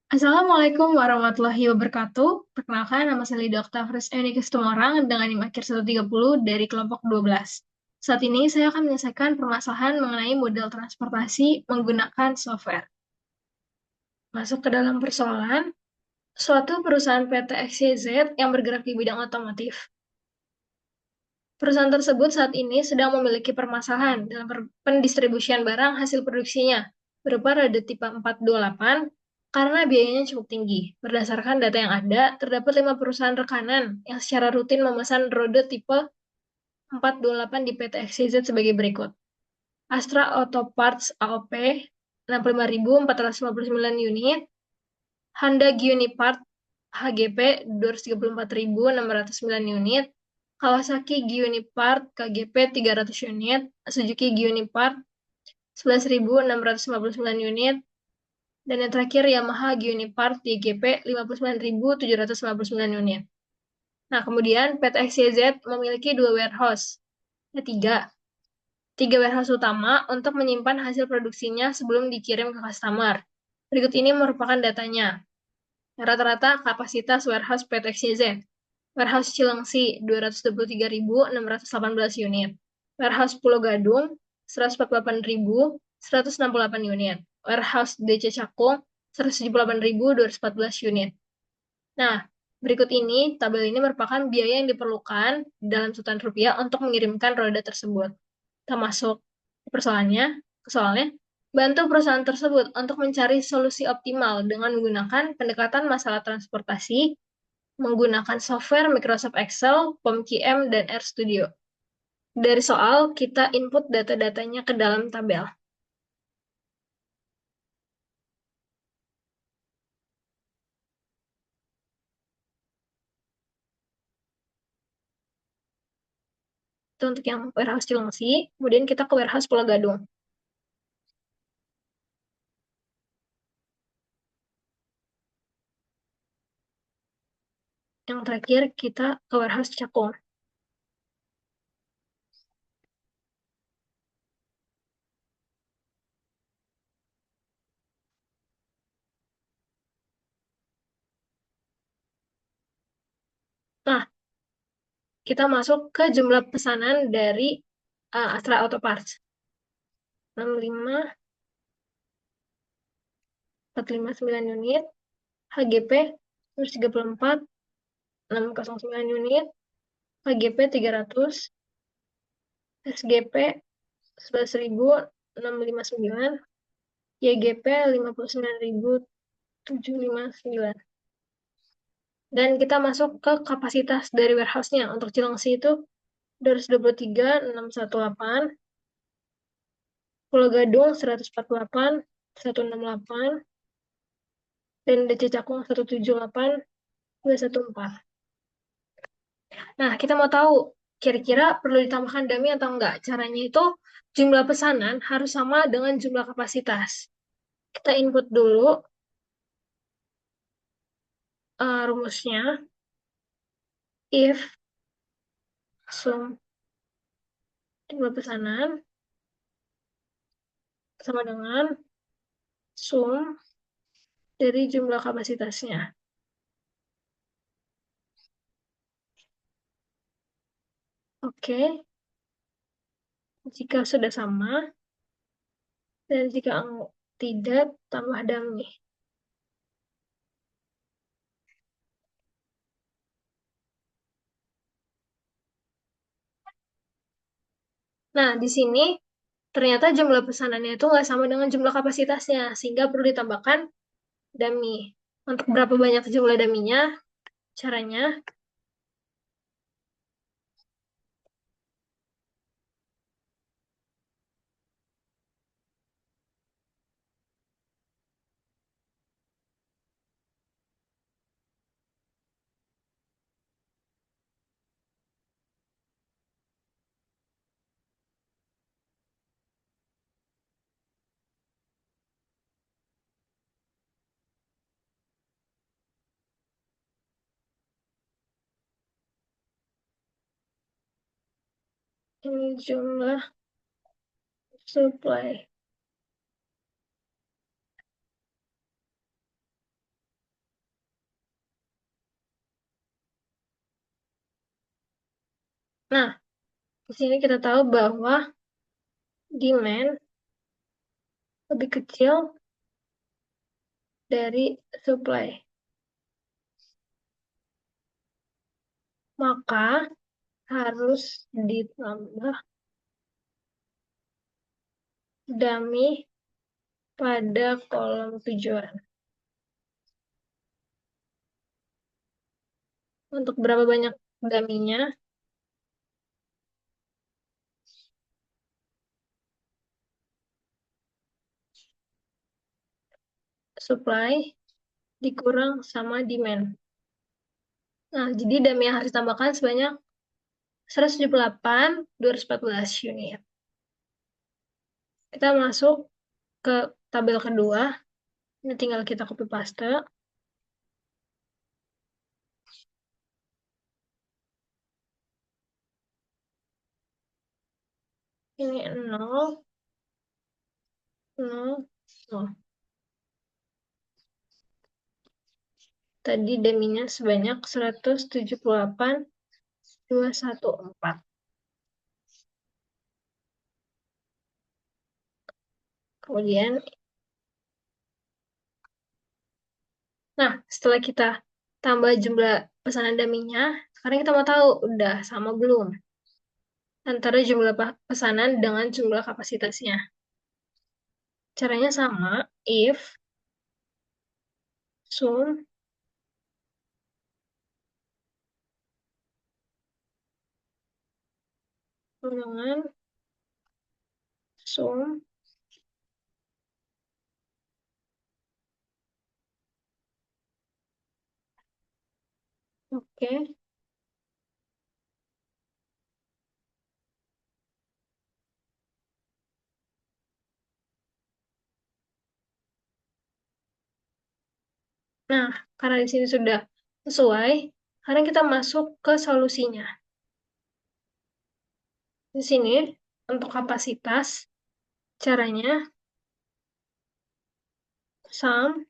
Assalamualaikum warahmatullahi wabarakatuh. Perkenalkan, nama saya Lidia Oktavrius Eunikis Tumorang dengan NIM akhir 130 dari kelompok 12. Saat ini saya akan menyelesaikan permasalahan mengenai model transportasi menggunakan software. Masuk ke dalam persoalan, suatu perusahaan PT XYZ yang bergerak di bidang otomotif. Perusahaan tersebut saat ini sedang memiliki permasalahan dalam pendistribusian barang hasil produksinya, berupa roda tipe 428 karena biayanya cukup tinggi. Berdasarkan data yang ada, terdapat 5 perusahaan rekanan yang secara rutin memesan roda tipe 428 di PT XYZ sebagai berikut. Astra Auto Parts AOP 65.459 unit, Honda Unipart HGP 234.609 unit, Kawasaki Unipart KGP 300 unit, Suzuki Unipart 11.659 unit, dan yang terakhir Yamaha Unipart YGP 59.759 unit. Nah, kemudian PT XYZ memiliki dua warehouse, tiga warehouse utama untuk menyimpan hasil produksinya sebelum dikirim ke customer. Berikut ini merupakan datanya. Rata-rata kapasitas warehouse PT XYZ. Warehouse Cilengsi 223.618 unit. Warehouse Pulau Gadung 148.168 unit. Warehouse DC Cakung 178.214 unit. Nah, berikut ini tabel ini merupakan biaya yang diperlukan dalam jutaan rupiah untuk mengirimkan roda tersebut. Kita masuk ke soalnya, bantu perusahaan tersebut untuk mencari solusi optimal dengan menggunakan pendekatan masalah transportasi menggunakan software Microsoft Excel, POM-QM, dan RStudio. Dari soal, kita input data-datanya ke dalam tabel. Itu untuk yang warehouse Cilengsi, kemudian kita ke warehouse Pulau Gadung. Yang terakhir, kita ke warehouse Cakung. Nah, kita masuk ke jumlah pesanan dari Astra Auto Parts. 65, 459 unit, HGP 134, 609 unit, HGP 300, SGP 11.659, YGP 59.759. Dan kita masuk ke kapasitas dari warehouse-nya. Untuk Cilengsi itu 223.618, Pulau Gadung 148.168, dan DC Cakung 178.214. Nah, kita mau tahu kira-kira perlu ditambahkan dummy atau enggak. Caranya itu jumlah pesanan harus sama dengan jumlah kapasitas. Kita input dulu rumusnya. If sum jumlah pesanan sama dengan sum dari jumlah kapasitasnya. Oke, jika sudah sama, dan jika tidak, tambah dummy. Nah, di sini ternyata jumlah pesanannya itu nggak sama dengan jumlah kapasitasnya, sehingga perlu ditambahkan dummy. Untuk berapa banyak jumlah dummy-nya, caranya ini jumlah supply. Nah, di sini kita tahu bahwa demand lebih kecil dari supply. Maka harus ditambah dummy pada kolom tujuan. Untuk berapa banyak dummy-nya? Supply dikurang sama demand. Nah, jadi dummy yang harus ditambahkan sebanyak 178.214 unit. Kita masuk ke tabel kedua. Ini tinggal kita copy paste. Ini 0, 0, 0. Tadi deminya sebanyak 178.214. Kemudian, nah setelah kita tambah jumlah pesanan daminya, sekarang kita mau tahu udah sama belum antara jumlah pesanan dengan jumlah kapasitasnya. Caranya sama, if sum dengan sum oke. Nah, karena di sini sudah sesuai, sekarang kita masuk ke solusinya. Di sini untuk kapasitas caranya sum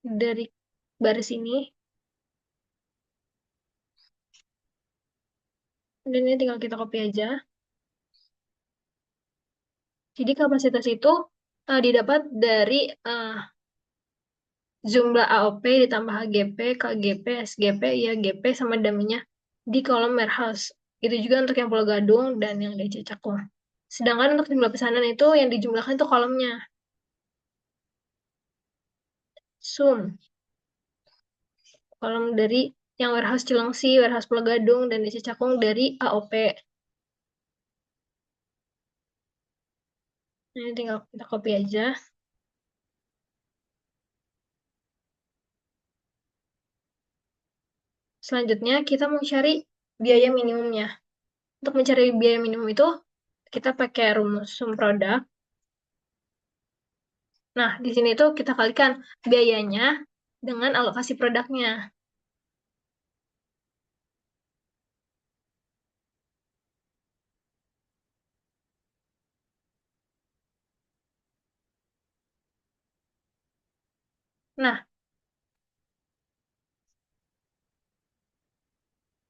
dari baris ini, dan ini tinggal kita copy aja. Jadi kapasitas itu didapat dari jumlah AOP ditambah HGP, KGP, SGP, IAGP sama daminya di kolom warehouse. Itu juga untuk yang Pulau Gadung dan yang DC Cakung. Sedangkan untuk jumlah pesanan itu yang dijumlahkan itu kolomnya. Sum. Kolom dari yang warehouse Cilengsi, warehouse Pulau Gadung, dan DC Cakung dari AOP. Nah, ini tinggal kita copy aja. Selanjutnya, kita mau cari biaya minimumnya. Untuk mencari biaya minimum itu, kita pakai rumus sum produk. Nah, di sini tuh kita kalikan biayanya dengan alokasi produknya. Nah,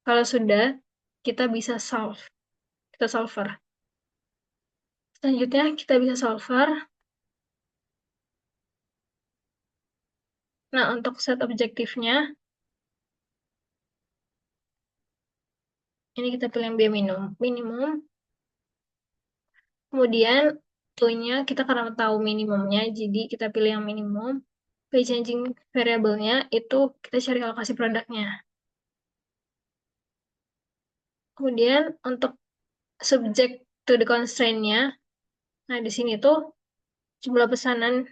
kalau sudah, kita bisa solve. Kita solver. Selanjutnya, kita bisa solver. Nah, untuk set objektifnya, ini kita pilih yang biaya minimum. Kemudian, tentunya kita karena tahu minimumnya, jadi kita pilih yang minimum. By changing variabelnya, itu kita cari alokasi produknya. Kemudian, untuk subject to the constraint-nya, nah di sini tuh jumlah pesanan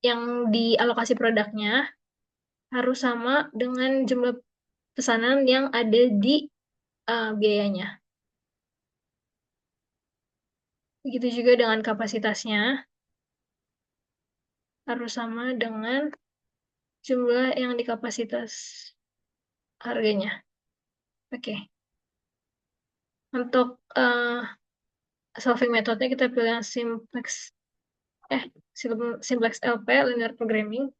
yang dialokasi produknya harus sama dengan jumlah pesanan yang ada di biayanya. Begitu juga dengan kapasitasnya harus sama dengan jumlah yang di kapasitas harganya. Oke. Untuk solving metodenya kita pilih yang eh simplex LP linear programming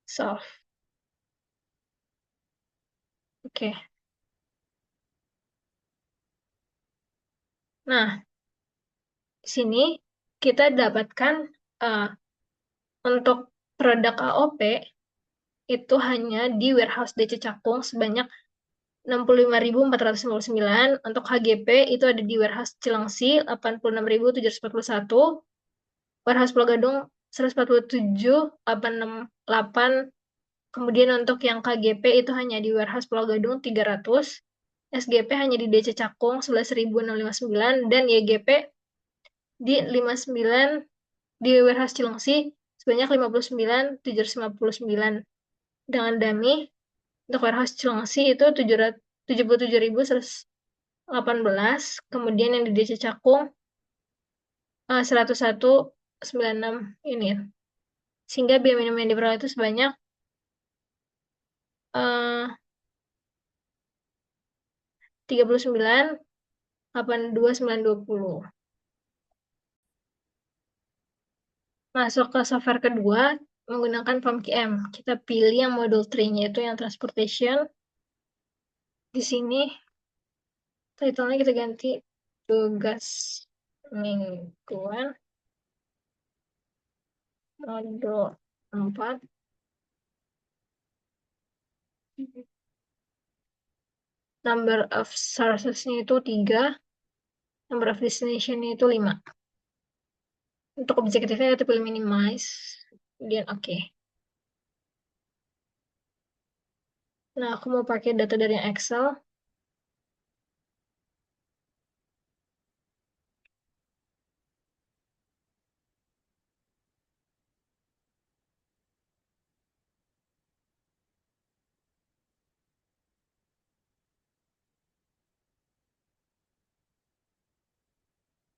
solve. Oke. Nah, di sini kita dapatkan eh, untuk produk AOP itu hanya di warehouse DC Cakung sebanyak 65.459. Untuk HGP itu ada di warehouse Cilengsi 86.741, warehouse Pulau Gadung 147.868. Kemudian untuk yang KGP itu hanya di warehouse Pulau Gadung 300, SGP hanya di DC Cakung 11.659, dan YGP di 59 di warehouse Cilengsi sebanyak 59.759. Dengan dummy untuk warehouse Cilengsi itu 77.118, kemudian yang di DC Cakung 101.96 unit. Sehingga biaya minimum yang diperoleh itu sebanyak 39.82.920. Masuk ke software kedua menggunakan POMQM. Kita pilih yang modul 3-nya itu yang transportation. Di sini title-nya kita ganti tugas mingguan modul 4. Number of sources-nya itu 3, number of destination-nya itu 5. Untuk objektifnya kita pilih minimize, kemudian oke. Nah, aku mau pakai data dari yang Excel.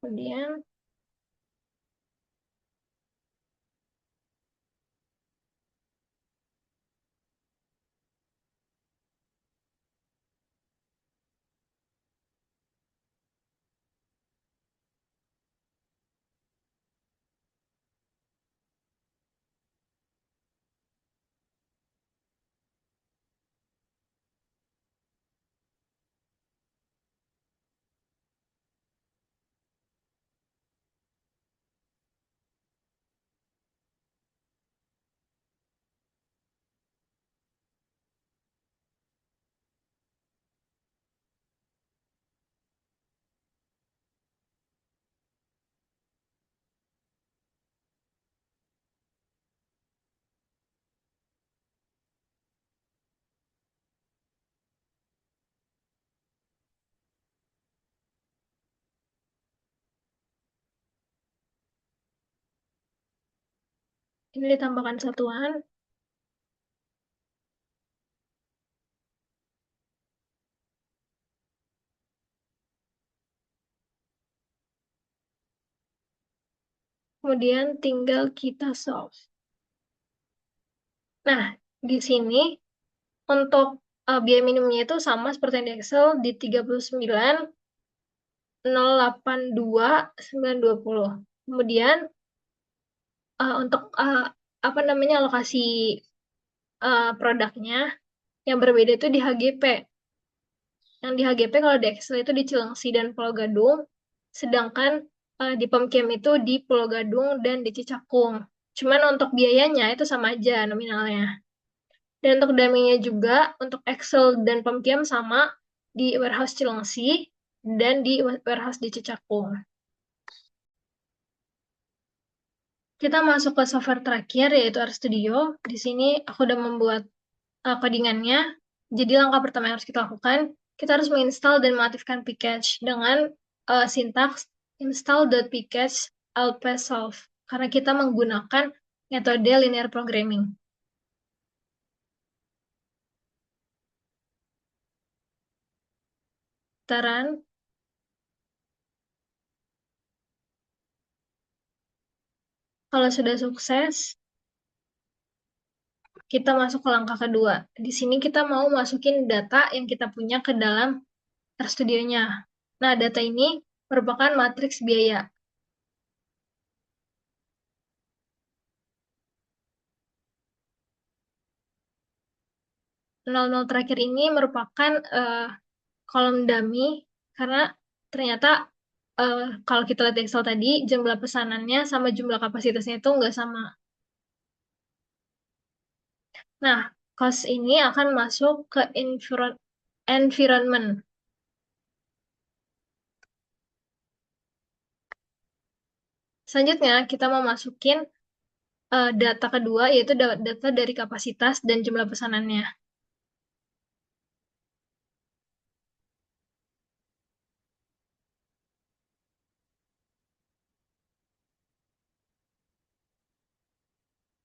Kemudian ini ditambahkan satuan. Kemudian tinggal kita solve. Nah, di sini untuk biaya minimumnya itu sama seperti yang di Excel di 39.082.920. Kemudian untuk apa namanya alokasi produknya yang berbeda itu di HGP. Yang di HGP kalau di Excel itu di Cilengsi dan Pulau Gadung, sedangkan di Pemkiem itu di Pulau Gadung dan di Cicakung. Cuman untuk biayanya itu sama aja nominalnya. Dan untuk dummy-nya juga, untuk Excel dan Pemkiem sama di warehouse Cilengsi dan di warehouse di Cicakung. Kita masuk ke software terakhir yaitu RStudio. Di sini aku udah membuat codingannya. Jadi langkah pertama yang harus kita lakukan, kita harus menginstal dan mengaktifkan package dengan sintaks install.package lpsolve karena kita menggunakan metode linear programming. Taran, kalau sudah sukses, kita masuk ke langkah kedua. Di sini kita mau masukin data yang kita punya ke dalam RStudio-nya. Nah, data ini merupakan matriks biaya. 00 terakhir ini merupakan kolom dummy karena ternyata kalau kita lihat di Excel tadi, jumlah pesanannya sama jumlah kapasitasnya itu nggak sama. Nah, cost ini akan masuk ke environment. Selanjutnya, kita mau masukin data kedua, yaitu data dari kapasitas dan jumlah pesanannya.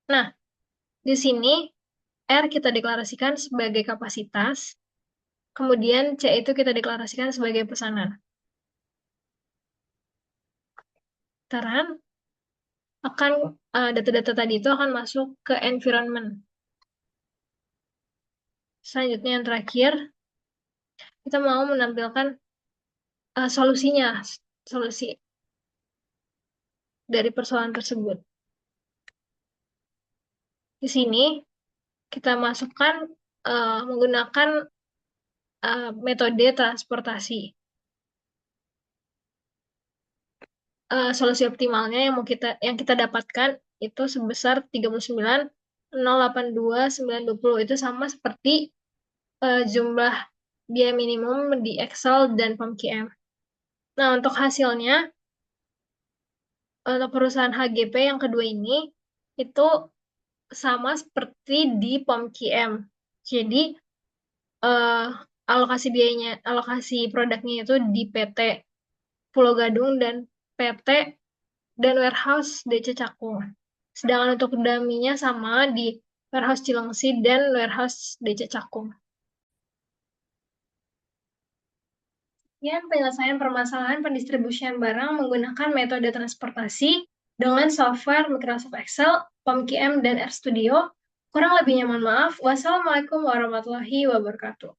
Nah, di sini R kita deklarasikan sebagai kapasitas, kemudian C itu kita deklarasikan sebagai pesanan. Terang akan data-data tadi itu akan masuk ke environment. Selanjutnya yang terakhir, kita mau menampilkan solusinya, solusi dari persoalan tersebut. Di sini kita masukkan menggunakan metode transportasi. Solusi optimalnya yang kita dapatkan itu sebesar 39.082.920, itu sama seperti jumlah biaya minimum di Excel dan POMQM. Nah, untuk hasilnya untuk perusahaan HGP yang kedua ini itu sama seperti di POMQM. Jadi eh, alokasi produknya itu di PT Pulau Gadung dan PT dan warehouse DC Cakung. Sedangkan untuk daminya sama di warehouse Cilengsi dan warehouse DC Cakung. Ya, penyelesaian permasalahan pendistribusian barang menggunakan metode transportasi dengan software Microsoft Excel, POMQM, dan RStudio. Kurang lebihnya mohon maaf. Wassalamualaikum warahmatullahi wabarakatuh.